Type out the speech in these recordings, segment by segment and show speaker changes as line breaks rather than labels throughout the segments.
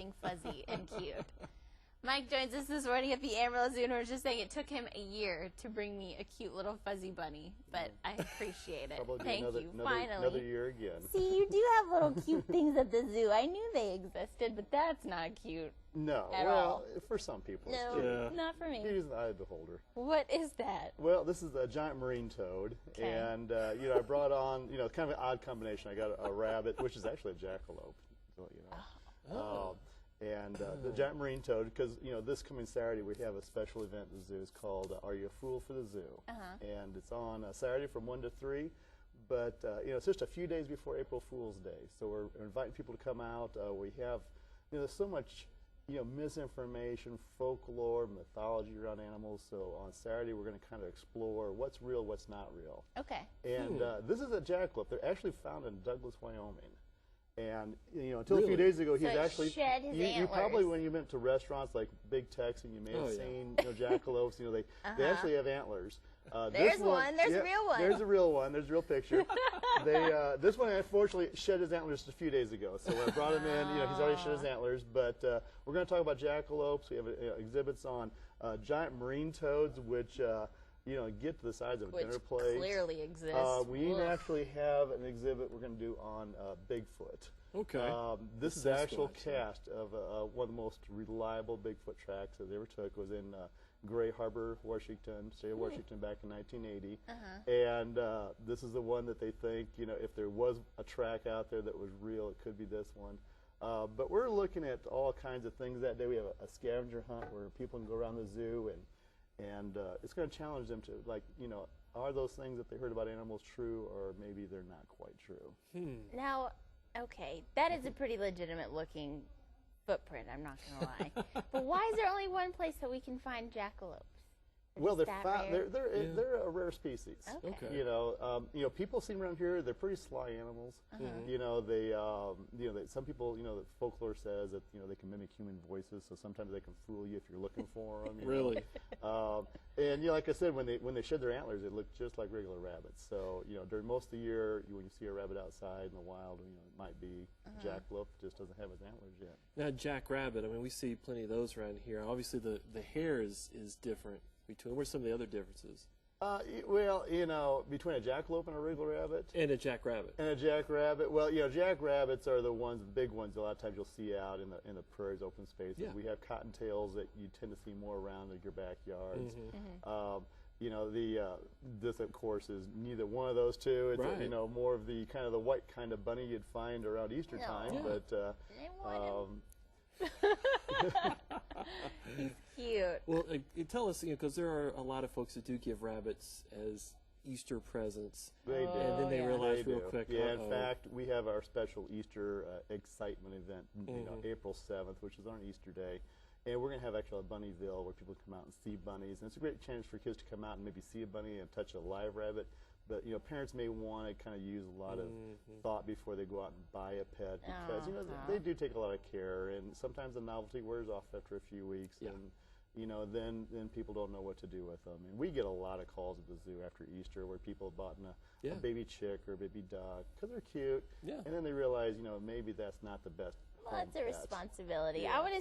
something fuzzy and cute. Mike joins us this morning at the Amarillo Zoo, and we're just saying it took him a year to bring me a cute little fuzzy bunny, but I appreciate it. Thank you. Finally.
Another year again.
See, you do have little cute things at the zoo. I knew they existed, but that's not cute.
No,
at
well,
all.
For some people.
No, not for me.
Beauty is the eye of the beholder.
What is that?
Well, this is a giant marine toad, and you know, I brought on, you know, kind of an odd combination. I got a rabbit, which is actually a jackalope, so, you know. And the giant marine toad, because, you know, this coming Saturday we have a special event at the zoo. It's called Are You a Fool for the Zoo? And it's on Saturday from 1 to 3. But, you know, it's just a few days before April Fool's Day. So we're inviting people to come out. We have, you know, there's so much, you know, misinformation, folklore, mythology around animals. So on Saturday we're going to kind of explore what's real, what's not real.
Okay.
And this is a jackalope. They're actually found in Douglas, Wyoming. And, you know, until a few days ago, he's actually,
shed his
you probably, when you went to restaurants like Big Tex, and you may have seen, you know, jackalopes, you know, they actually have antlers.
There's one. There's a real one.
There's a real one. There's a real picture. This one, unfortunately, shed his antlers just a few days ago. So when I brought him in, you know, he's already shed his antlers. But we're going to talk about jackalopes. We have exhibits on giant marine toads, which, you know, get to the size of a dinner plate.
Clearly exists.
We even actually have an exhibit we're going to do on Bigfoot.
Okay.
This is the actual cast of one of the most reliable Bigfoot tracks that they ever took. It was in Gray Harbor, Washington, state of Washington, back in 1980. And this is the one that they think, you know, if there was a track out there that was real, it could be this one. But we're looking at all kinds of things that day. We have a scavenger hunt where people can go around the zoo, and it's going to challenge them to, like, you know, are those things that they heard about animals true, or maybe they're not quite true?
Now, okay, that is a pretty legitimate looking footprint, I'm not going to lie. But why is there only one place that we can find jackalopes?
Well, they're a rare species.
Okay.
You know, people see them around here. They're pretty sly animals. You know, some people, you know, the folklore says that, you know, they can mimic human voices, so sometimes they can fool you if you're looking for them.
Really?
And, you know, like I said, when they shed their antlers, they look just like regular rabbits. So, you know, during most of the year, when you see a rabbit outside in the wild, you know, it might be jackalope, just doesn't have his antlers yet.
Now, jackrabbit, I mean, we see plenty of those around here. Obviously, the hair is different. Where's some of the other differences?
Well, you know, between a jackalope and a regular rabbit.
And a jackrabbit.
And a jackrabbit. Well, you know, jackrabbits are the ones, the big ones. A lot of times you'll see out in the prairies, open spaces. Yeah. We have cottontails that you tend to see more around in your backyards. You know, this of course is neither one of those two. It's you know, more of the kind of the white kind of bunny you'd find around Easter time. But
he's cute.
Well, tell us, you know, because there are a lot of folks that do give rabbits as Easter presents.
They do.
And then they realize real quick.
Yeah, in fact, we have our special Easter excitement event, you know, April 7th, which is on Easter Day. And we're going to have actually a Bunnyville where people come out and see bunnies. And it's a great chance for kids to come out and maybe see a bunny and touch a live rabbit. But, you know, parents may want to kind of use a lot of thought before they go out and buy a pet, because, you know, they do take a lot of care, and sometimes the novelty wears off after a few weeks, and, you know, then people don't know what to do with them. And we get a lot of calls at the zoo after Easter where people have bought a baby chick or a baby duck because they're cute, and then they realize, you know, maybe that's not the best.
Well, that's a responsibility. I want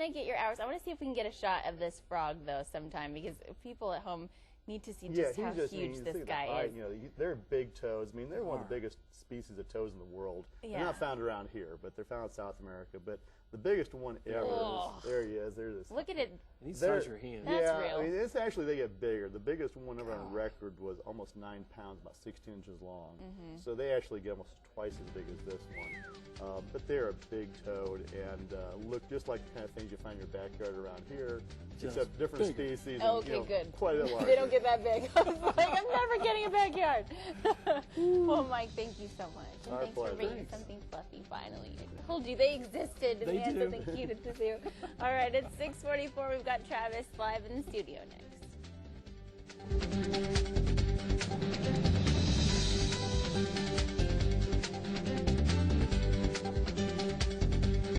to get your hours. I want to see if we can get a shot of this frog, though, sometime, because people at home need to see just how huge this guy is.
You know, they're big toads. I mean, they're one of the biggest species of toads in the world. They're not found around here, but they're found in South America. But the biggest one ever is, there he is. There's this.
Look at it.
He size your hand.
That's real.
I mean, it's actually, they get bigger. The biggest one ever on record was almost 9 pounds, about 16 inches long. So they actually get almost twice as big as this one. But they're a big toad and look just like the kind of things you find in your backyard around here, except different species.
Okay,
and, you know,
good.
Quite a lot.
They don't get that big. I was like, I'm never getting a backyard. Well, Mike, thank you so much. And thanks for bringing something fluffy finally. I told you they existed.
They
had something cute at the zoo. All right, it's 6:44. We've got Travis live in the studio next.